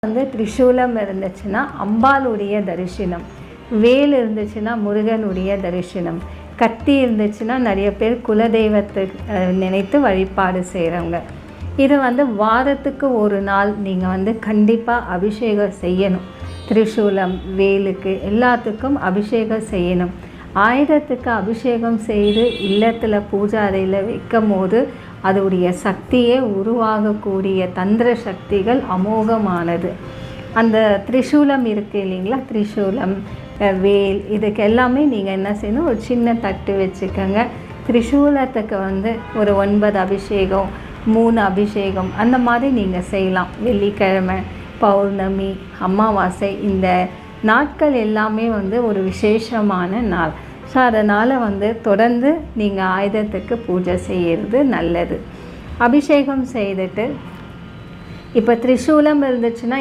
வந்து திரிசூலம் இருந்துச்சுன்னா அம்பாளுடைய தரிசனம், வேல் இருந்துச்சுன்னா முருகனுடைய தரிசனம், கத்தி இருந்துச்சுன்னா நிறைய பேர் குலதெய்வத்தை நினைத்து வழிபாடு செய்கிறவங்க. இது வந்து வாரத்துக்கு ஒரு நாள் நீங்கள் வந்து கண்டிப்பாக அபிஷேகம் செய்யணும். திரிசூலம், வேலுக்கு எல்லாத்துக்கும் அபிஷேகம் செய்யணும். ஆயுதத்துக்கு அபிஷேகம் செய்து இல்லத்தில் பூஜை அறையில் வைக்கும் போது அதோடைய சக்தியே உருவாகக்கூடிய தந்திர சக்திகள் அமோகமானது. அந்த திரிசூலம் இருக்குது இல்லைங்களா, திரிசூலம், வேல், இதுக்கு எல்லாமே நீங்கள் என்ன செய்யணும், ஒரு சின்ன தட்டு வச்சுக்கோங்க. திரிசூலத்துக்கு வந்து ஒரு 9 அபிஷேகம், 3 அபிஷேகம் அந்த மாதிரி நீங்கள் செய்யலாம். வெள்ளிக்கிழமை, பௌர்ணமி, அமாவாசை, இந்த நாட்கள் எல்லாமே வந்து ஒரு விசேஷமான நாள். ஸோ அதனால் வந்து தொடர்ந்து நீங்கள் ஆயுதத்துக்கு பூஜை செய்கிறது நல்லது. அபிஷேகம் செய்துட்டு இப்போ திரிசூலம் இருந்துச்சுன்னா